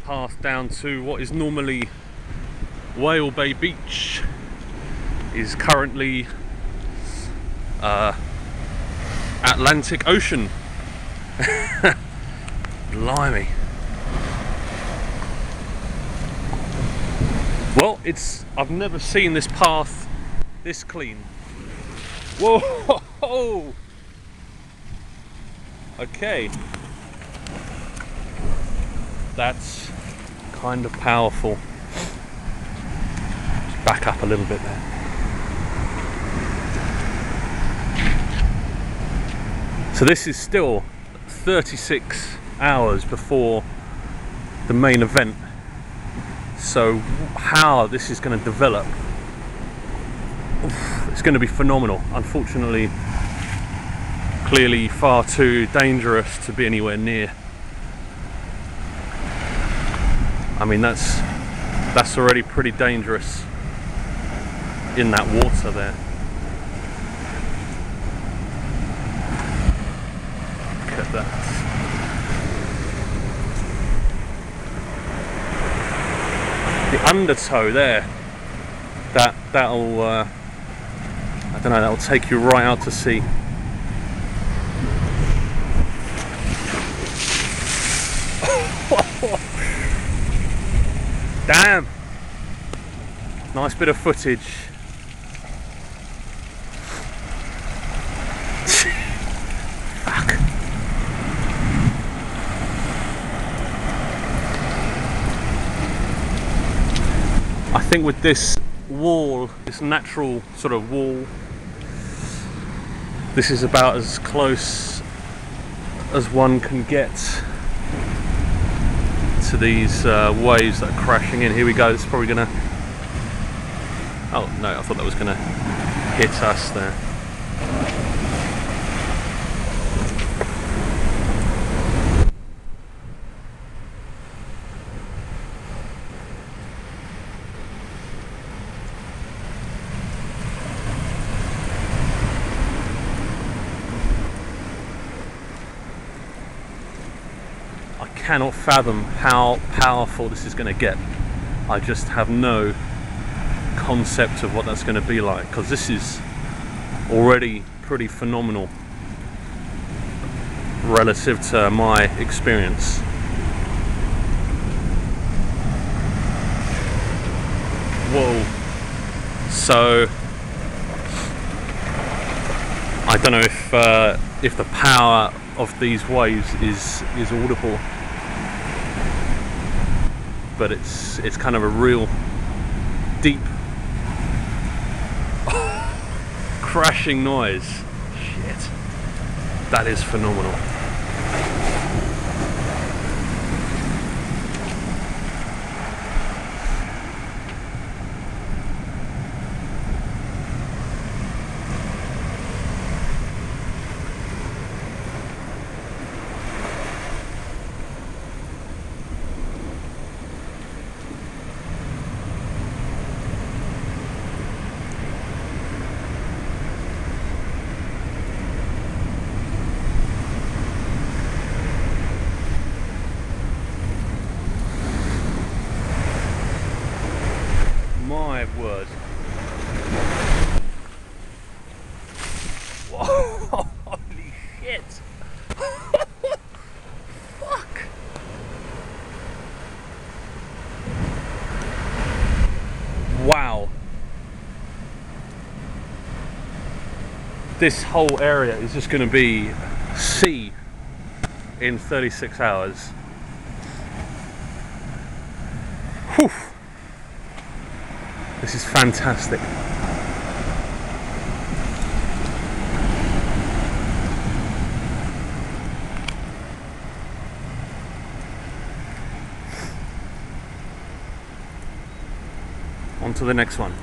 path down to what is normally Whale Bay Beach is currently Atlantic Ocean. Blimey. Well, I've never seen this path this clean. Whoa! Okay. That's kind of powerful. Just back up a little bit there. So this is still 36 hours before the main event. So how this is going to develop, it's going to be phenomenal. Unfortunately, clearly far too dangerous to be anywhere near. I mean, that's already pretty dangerous in that water there. Look at that. The undertow there, that'll I don't know, that'll take you right out to sea. Damn! Nice bit of footage. Fuck. I think with this wall, this natural sort of wall, this is about as close as one can get to these waves that are crashing in. Here we go. It's probably gonna, oh no, I thought that was gonna hit us there. I cannot fathom how powerful this is going to get. I just have no concept of what that's going to be like, because this is already pretty phenomenal relative to my experience. Whoa. So I don't know if the power of these waves is audible, but it's kind of a real deep crashing noise. Shit, that is phenomenal. My word. Whoa, holy shit. Fuck. Wow. This whole area is just going to be sea in 36 hours. Whew. This is fantastic. On to the next one.